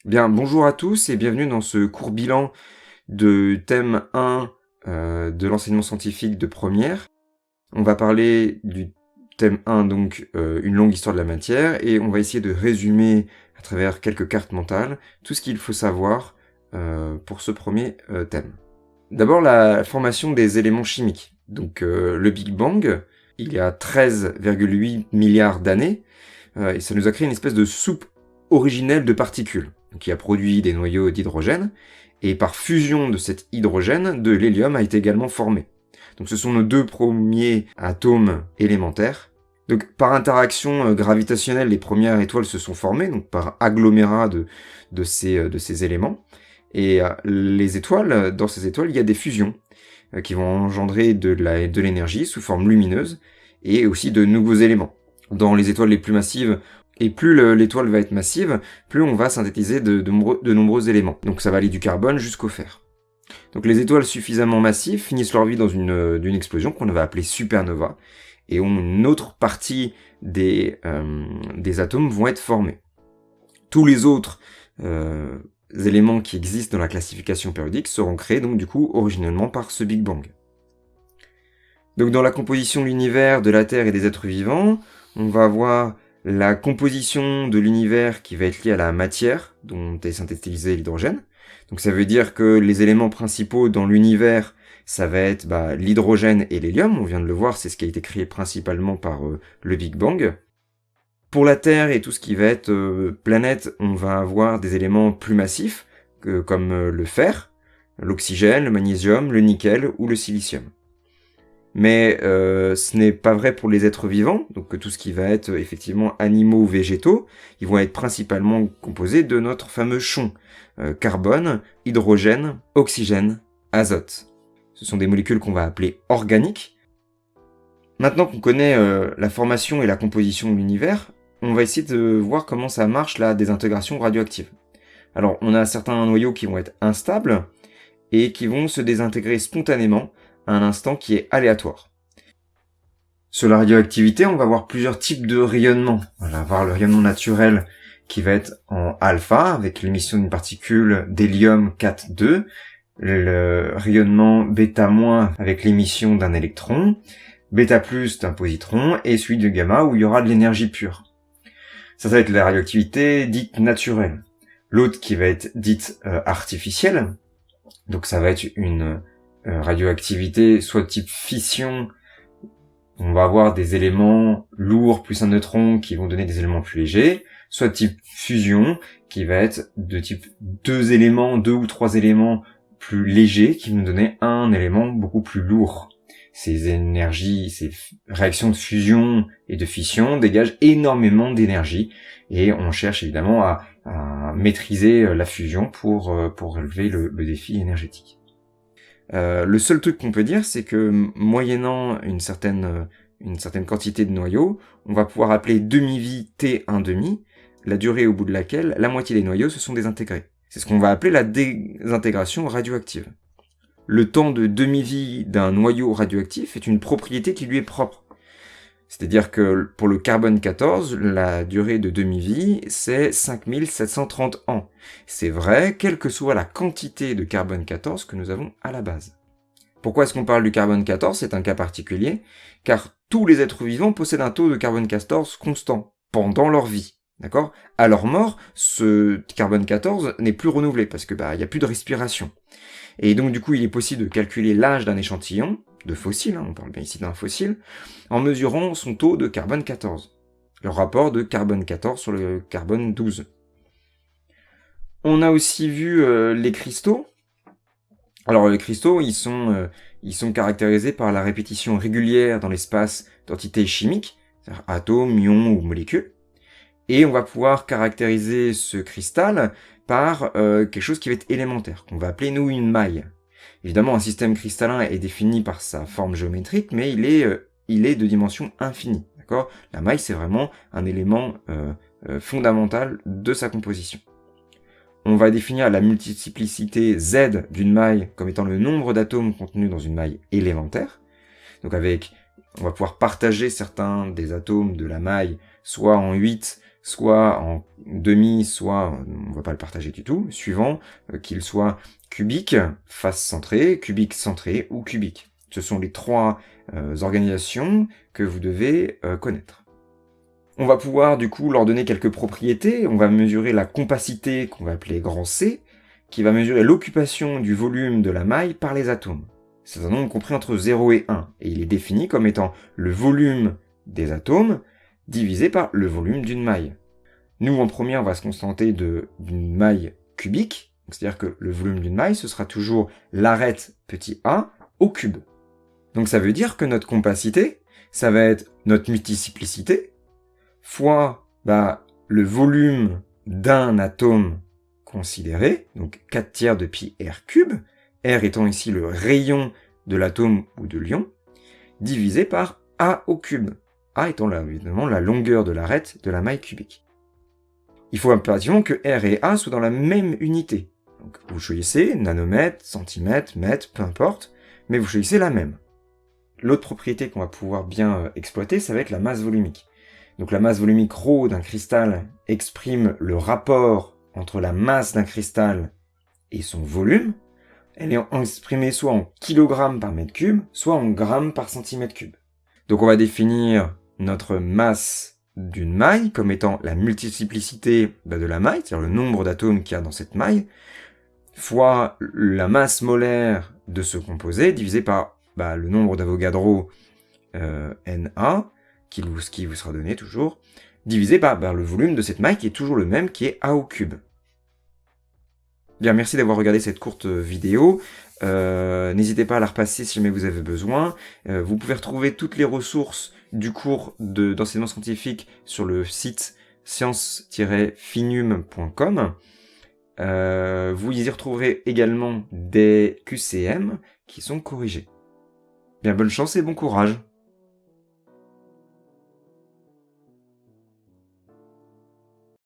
Bien, bonjour à tous et bienvenue dans ce court bilan de thème 1 de l'enseignement scientifique de première. On va parler du thème 1, donc une longue histoire de la matière, et on va essayer de résumer à travers quelques cartes mentales tout ce qu'il faut savoir pour ce premier thème. D'abord, la formation des éléments chimiques. Donc le Big Bang, il y a 13,8 milliards d'années, et ça nous a créé une espèce de soupe originelle de particules, qui a produit des noyaux d'hydrogène, et par fusion de cet hydrogène, de l'hélium a été également formé. Donc ce sont nos deux premiers atomes élémentaires. Donc par interaction gravitationnelle, les premières étoiles se sont formées, donc par agglomérat de ces éléments. Et les étoiles, dans ces étoiles, il y a des fusions qui vont engendrer de l'énergie sous forme lumineuse, et aussi de nouveaux éléments. Dans les étoiles les plus massives, et plus l'étoile va être massive, plus on va synthétiser de nombreux éléments. Donc ça va aller du carbone jusqu'au fer. Donc les étoiles suffisamment massives finissent leur vie dans d'une explosion qu'on va appeler supernova, et où une autre partie des atomes vont être formés. Tous les autres éléments qui existent dans la classification périodique seront créés donc du coup originellement par ce Big Bang. Donc dans la composition de l'univers, de la Terre et des êtres vivants, on va avoir la composition de l'univers qui va être liée à la matière dont est synthétisé l'hydrogène. Donc ça veut dire que les éléments principaux dans l'univers, ça va être l'hydrogène et l'hélium, on vient de le voir, c'est ce qui a été créé principalement par le Big Bang. Pour la Terre et tout ce qui va être planète, on va avoir des éléments plus massifs, comme le fer, l'oxygène, le magnésium, le nickel ou le silicium. Mais ce n'est pas vrai pour les êtres vivants, donc tout ce qui va être effectivement animaux ou végétaux, ils vont être principalement composés de notre fameux chon, carbone, hydrogène, oxygène, azote. Ce sont des molécules qu'on va appeler organiques. Maintenant qu'on connaît la formation et la composition de l'univers, on va essayer de voir comment ça marche la désintégration radioactive. Alors on a certains noyaux qui vont être instables et qui vont se désintégrer spontanément à un instant qui est aléatoire. Sur la radioactivité, on va voir plusieurs types de rayonnement. On va avoir le rayonnement naturel qui va être en alpha, avec l'émission d'une particule d'hélium 4,2, le rayonnement bêta- avec l'émission d'un électron, bêta+ d'un positron, et celui de gamma où il y aura de l'énergie pure. Ça va être la radioactivité dite naturelle. L'autre qui va être dite artificielle, donc ça va être une radioactivité soit de type fission, on va avoir des éléments lourds plus un neutron qui vont donner des éléments plus légers, soit de type fusion qui va être de type deux ou trois éléments plus légers qui vont donner un élément beaucoup plus lourd. Ces énergies, ces réactions de fusion et de fission dégagent énormément d'énergie et on cherche évidemment à maîtriser la fusion pour relever le défi énergétique. Le seul truc qu'on peut dire, c'est que moyennant une certaine quantité de noyaux, on va pouvoir appeler demi-vie T1,5, la durée au bout de laquelle la moitié des noyaux se sont désintégrés. C'est ce qu'on va appeler la désintégration radioactive. Le temps de demi-vie d'un noyau radioactif est une propriété qui lui est propre. C'est-à-dire que pour le carbone 14, la durée de demi-vie, c'est 5730 ans. C'est vrai, quelle que soit la quantité de carbone 14 que nous avons à la base. Pourquoi est-ce qu'on parle du carbone 14 ? C'est un cas particulier, car tous les êtres vivants possèdent un taux de carbone 14 constant pendant leur vie. D'accord ? À leur mort, ce carbone 14 n'est plus renouvelé, parce que il y a plus de respiration. Et donc du coup, il est possible de calculer l'âge d'un échantillon, de fossile, on parle bien ici d'un fossile, en mesurant son taux de carbone 14. Le rapport de carbone 14 sur le carbone 12. On a aussi vu les cristaux. Alors les cristaux, ils sont caractérisés par la répétition régulière dans l'espace d'entités chimiques, c'est-à-dire atomes, ions ou molécules. Et on va pouvoir caractériser ce cristal par quelque chose qui va être élémentaire, qu'on va appeler nous une maille. Évidemment, un système cristallin est défini par sa forme géométrique, mais il est de dimension infinie. D'accord ? La maille, c'est vraiment un élément fondamental de sa composition. On va définir la multiplicité Z d'une maille comme étant le nombre d'atomes contenus dans une maille élémentaire. Donc on va pouvoir partager certains des atomes de la maille soit en 8, soit en demi, soit on va pas le partager du tout, suivant qu'il soit cubique, face centrée, cubique centré ou cubique. Ce sont les trois organisations que vous devez connaître. On va pouvoir du coup leur donner quelques propriétés. On va mesurer la compacité qu'on va appeler grand C, qui va mesurer l'occupation du volume de la maille par les atomes. C'est un nombre compris entre 0 et 1, et il est défini comme étant le volume des atomes divisé par le volume d'une maille. Nous, en premier, on va se contenter d'une maille cubique, c'est-à-dire que le volume d'une maille, ce sera toujours l'arête petit a au cube. Donc ça veut dire que notre compacité, ça va être notre multiplicité, fois le volume d'un atome considéré, donc 4 tiers de pi r cube, r étant ici le rayon de l'atome ou de l'ion, divisé par a au cube, a étant là, évidemment la longueur de l'arête de la maille cubique. Il faut impérativement que r et a soient dans la même unité. Donc vous choisissez nanomètre, centimètre, mètre, peu importe, mais vous choisissez la même. L'autre propriété qu'on va pouvoir bien exploiter, ça va être la masse volumique. Donc la masse volumique ρ d'un cristal exprime le rapport entre la masse d'un cristal et son volume. Elle est exprimée soit en kg par mètre cube, soit en grammes par centimètre cube. Donc on va définir notre masse d'une maille comme étant la multiplicité de la maille, c'est-à-dire le nombre d'atomes qu'il y a dans cette maille, fois la masse molaire de ce composé, divisé par le nombre d'Avogadro Na, qui vous sera donné toujours, divisé par le volume de cette maille qui est toujours le même, qui est A au cube. Bien, merci d'avoir regardé cette courte vidéo. N'hésitez pas à la repasser si jamais vous avez besoin. Vous pouvez retrouver toutes les ressources du cours d'enseignement scientifique sur le site science-finum.com. Vous y retrouverez également des QCM qui sont corrigés. Bien, bonne chance et bon courage.